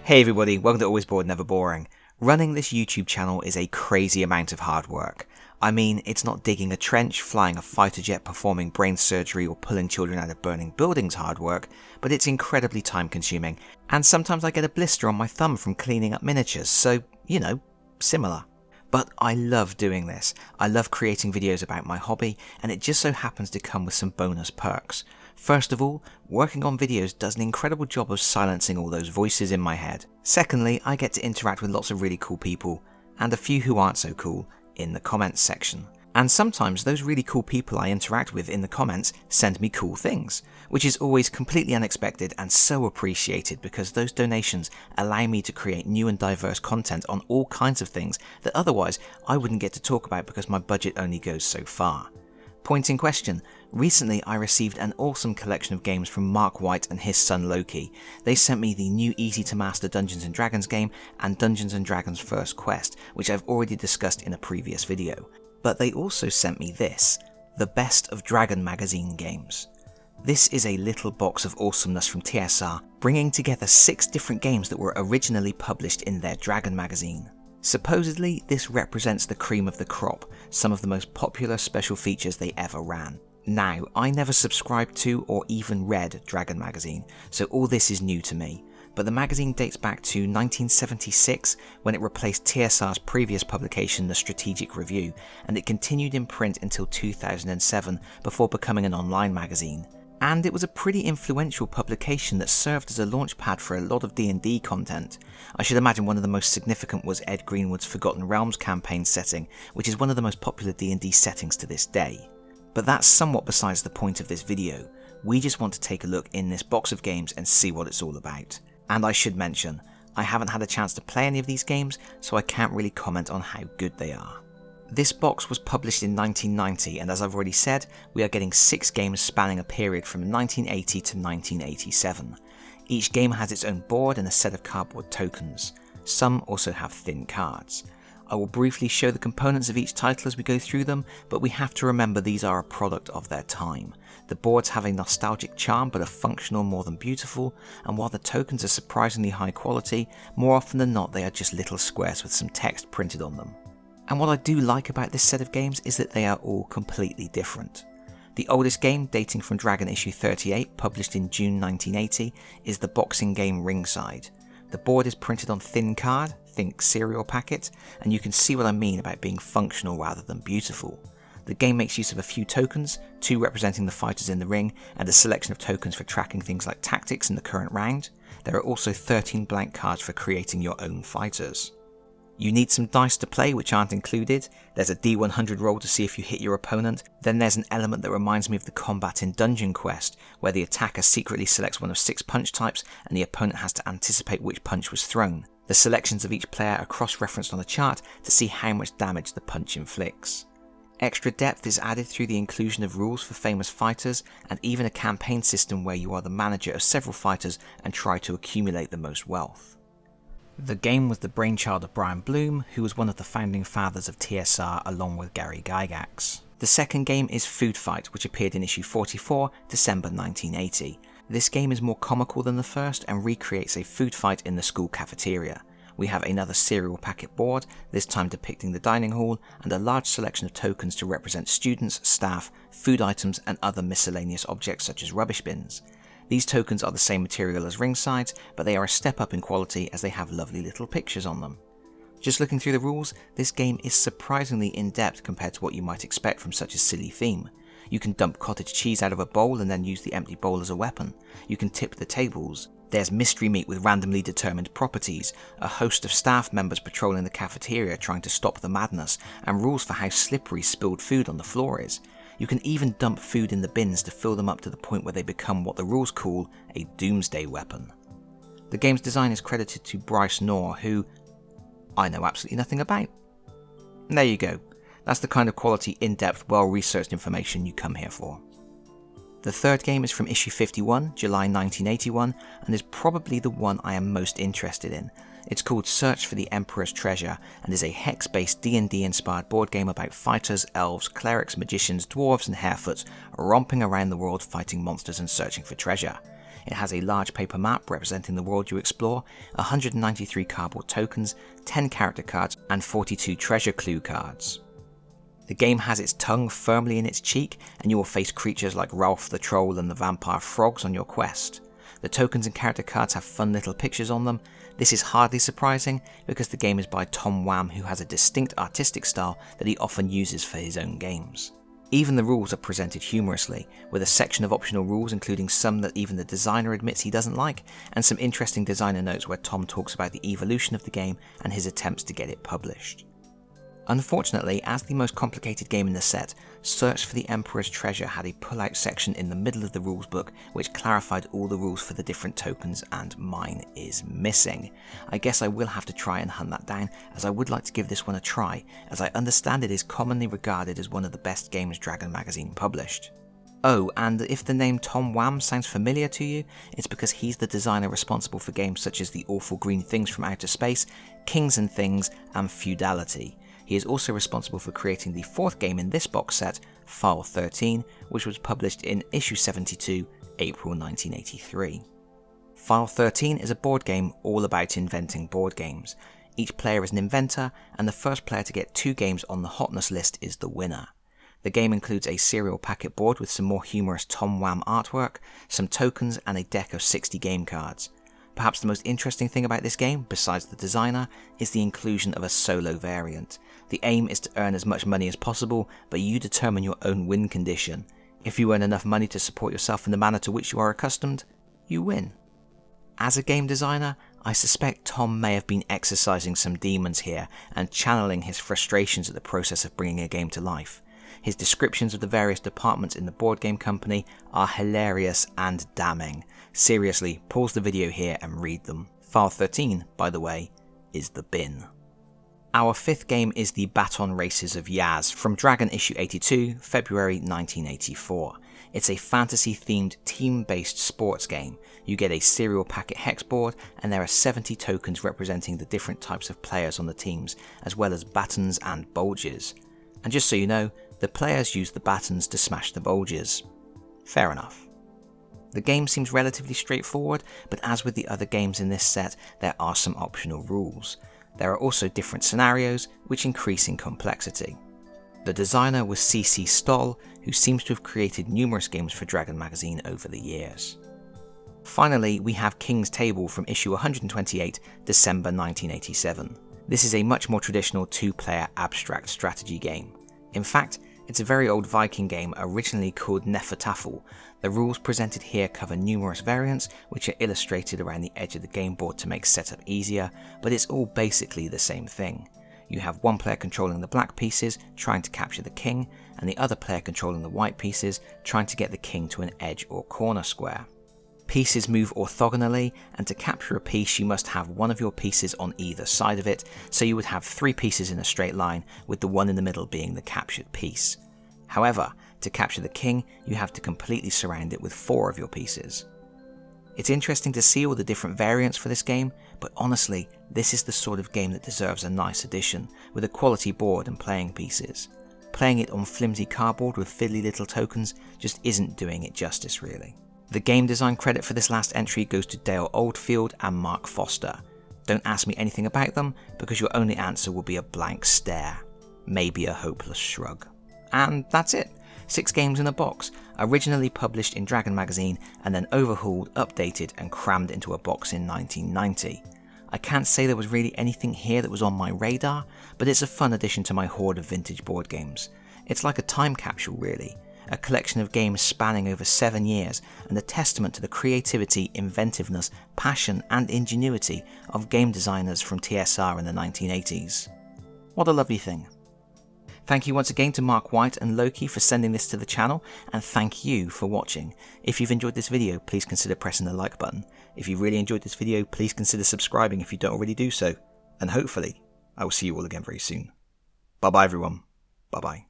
Hey everybody, welcome to Always Bored Never Boring. Running this YouTube channel is a crazy amount of hard work. I mean, it's not digging a trench, flying a fighter jet, performing brain surgery or pulling children out of burning buildings hard work, but it's incredibly time consuming, and sometimes I get a blister on my thumb from cleaning up miniatures, so, you know, similar. But I love doing this. I love creating videos about my hobby, and it just so happens to come with some bonus perks. First of all, working on videos does an incredible job of silencing all those voices in my head. Secondly, I get to interact with lots of really cool people, and a few who aren't so cool, in the comments section. And sometimes those really cool people I interact with in the comments send me cool things, which is always completely unexpected and so appreciated because those donations allow me to create new and diverse content on all kinds of things that otherwise I wouldn't get to talk about because my budget only goes so far. Point in question, recently I received an awesome collection of games from Mark White and his son Loki. They sent me the new easy to master Dungeons & Dragons game and Dungeons & Dragons First Quest, which I've already discussed in a previous video. But they also sent me this, the Best of Dragon Magazine games. This is a little box of awesomeness from TSR, bringing together 6 different games that were originally published in their Dragon magazine. Supposedly, this represents the cream of the crop, some of the most popular special features they ever ran. Now, I never subscribed to or even read Dragon magazine, so all this is new to me. But the magazine dates back to 1976 when it replaced TSR's previous publication, The Strategic Review, and it continued in print until 2007 before becoming an online magazine. And it was a pretty influential publication that served as a launchpad for a lot of D&D content. I should imagine one of the most significant was Ed Greenwood's Forgotten Realms campaign setting, which is one of the most popular D&D settings to this day. But that's somewhat besides the point of this video. We just want to take a look in this box of games and see what it's all about. And I should mention, I haven't had a chance to play any of these games, so I can't really comment on how good they are. This box was published in 1990, and as I've already said, we are getting 6 games spanning a period from 1980 to 1987. Each game has its own board and a set of cardboard tokens. Some also have thin cards. I will briefly show the components of each title as we go through them, but we have to remember these are a product of their time. The boards have a nostalgic charm but are functional more than beautiful, and while the tokens are surprisingly high quality, more often than not they are just little squares with some text printed on them. And what I do like about this set of games is that they are all completely different. The oldest game, dating from Dragon issue 38, published in June 1980, is the boxing game Ringside. The board is printed on thin card, think cereal packet, and you can see what I mean about being functional rather than beautiful. The game makes use of a few tokens, 2 representing the fighters in the ring, and a selection of tokens for tracking things like tactics in the current round. There are also 13 blank cards for creating your own fighters. You need some dice to play, which aren't included. There's a D100 roll to see if you hit your opponent. Then there's an element that reminds me of the combat in Dungeon Quest, where the attacker secretly selects one of 6 punch types and the opponent has to anticipate which punch was thrown. The selections of each player are cross-referenced on a chart to see how much damage the punch inflicts. Extra depth is added through the inclusion of rules for famous fighters, and even a campaign system where you are the manager of several fighters and try to accumulate the most wealth. The game was the brainchild of Brian Bloom, who was one of the founding fathers of TSR along with Gary Gygax. The second game is Food Fight, which appeared in issue 44, December 1980. This game is more comical than the first and recreates a food fight in the school cafeteria. We have another cereal packet board, this time depicting the dining hall, and a large selection of tokens to represent students, staff, food items and other miscellaneous objects such as rubbish bins. These tokens are the same material as Ringside's, but they are a step up in quality as they have lovely little pictures on them. Just looking through the rules, this game is surprisingly in-depth compared to what you might expect from such a silly theme. You can dump cottage cheese out of a bowl and then use the empty bowl as a weapon. You can tip the tables. There's mystery meat with randomly determined properties, a host of staff members patrolling the cafeteria trying to stop the madness, and rules for how slippery spilled food on the floor is. You can even dump food in the bins to fill them up to the point where they become what the rules call a doomsday weapon. The game's design is credited to Bryce Knorr, who I know absolutely nothing about. And there you go. That's the kind of quality, in-depth, well-researched information you come here for. The third game is from issue 51, July 1981, and is probably the one I am most interested in. It's called Search for the Emperor's Treasure and is a hex-based D&D inspired board game about fighters, elves, clerics, magicians, dwarves and harefoots romping around the world fighting monsters and searching for treasure. It has a large paper map representing the world you explore, 193 cardboard tokens, 10 character cards and 42 treasure clue cards. The game has its tongue firmly in its cheek, and you will face creatures like Ralph the Troll and the Vampire Frogs on your quest. The tokens and character cards have fun little pictures on them. This is hardly surprising because the game is by Tom Wham, who has a distinct artistic style that he often uses for his own games. Even the rules are presented humorously, with a section of optional rules including some that even the designer admits he doesn't like, and some interesting designer notes where Tom talks about the evolution of the game and his attempts to get it published. Unfortunately, as the most complicated game in the set, Search for the Emperor's Treasure had a pull-out section in the middle of the rules book which clarified all the rules for the different tokens, and mine is missing. I guess I will have to try and hunt that down, as I would like to give this one a try, as I understand it is commonly regarded as one of the best games Dragon Magazine published. Oh, and if the name Tom Wham sounds familiar to you, it's because he's the designer responsible for games such as The Awful Green Things from Outer Space, Kings and Things, and Feudality. He is also responsible for creating the fourth game in this box set, File 13, which was published in issue 72, April 1983. File 13 is a board game all about inventing board games. Each player is an inventor, and the first player to get 2 games on the hotness list is the winner. The game includes a serial packet board with some more humorous Tom Wham artwork, some tokens, and a deck of 60 game cards. Perhaps the most interesting thing about this game, besides the designer, is the inclusion of a solo variant. The aim is to earn as much money as possible, but you determine your own win condition. If you earn enough money to support yourself in the manner to which you are accustomed, you win. As a game designer, I suspect Tom may have been exercising some demons here and channeling his frustrations at the process of bringing a game to life. His descriptions of the various departments in the board game company are hilarious and damning. Seriously, pause the video here and read them. File 13, by the way, is the bin. Our fifth game is the Baton Races of Yaz from Dragon issue 82, February 1984. It's a fantasy-themed team-based sports game. You get a serial packet hex board, and there are 70 tokens representing the different types of players on the teams, as well as batons and bulges. And just so you know, the players use the batons to smash the bulges. Fair enough. The game seems relatively straightforward, but as with the other games in this set, there are some optional rules. There are also different scenarios, which increase in complexity. The designer was C.C. Stoll, who seems to have created numerous games for Dragon Magazine over the years. Finally, we have King's Table from issue 128, December 1987. This is a much more traditional 2-player abstract strategy game. In fact, it's a very old Viking game originally called Nefertafel. The rules presented here cover numerous variants, which are illustrated around the edge of the game board to make setup easier, but it's all basically the same thing. You have one player controlling the black pieces, trying to capture the king, and the other player controlling the white pieces, trying to get the king to an edge or corner square. Pieces move orthogonally, and to capture a piece you must have one of your pieces on either side of it, so you would have 3 pieces in a straight line, with the one in the middle being the captured piece. However, to capture the king, you have to completely surround it with 4 of your pieces. It's interesting to see all the different variants for this game, but honestly, this is the sort of game that deserves a nice addition, with a quality board and playing pieces. Playing it on flimsy cardboard with fiddly little tokens just isn't doing it justice really. The game design credit for this last entry goes to Dale Oldfield and Mark Foster. Don't ask me anything about them, because your only answer will be a blank stare. Maybe a hopeless shrug. And that's it. 6 games in a box, originally published in Dragon Magazine and then overhauled, updated and crammed into a box in 1990. I can't say there was really anything here that was on my radar, but it's a fun addition to my hoard of vintage board games. It's like a time capsule really, a collection of games spanning over 7 years and a testament to the creativity, inventiveness, passion and ingenuity of game designers from TSR in the 1980s. What a lovely thing. Thank you once again to Mark White and Loki for sending this to the channel, and thank you for watching. If you've enjoyed this video, please consider pressing the like button. If you really enjoyed this video, please consider subscribing if you don't already do so. And hopefully, I will see you all again very soon. Bye bye everyone. Bye bye.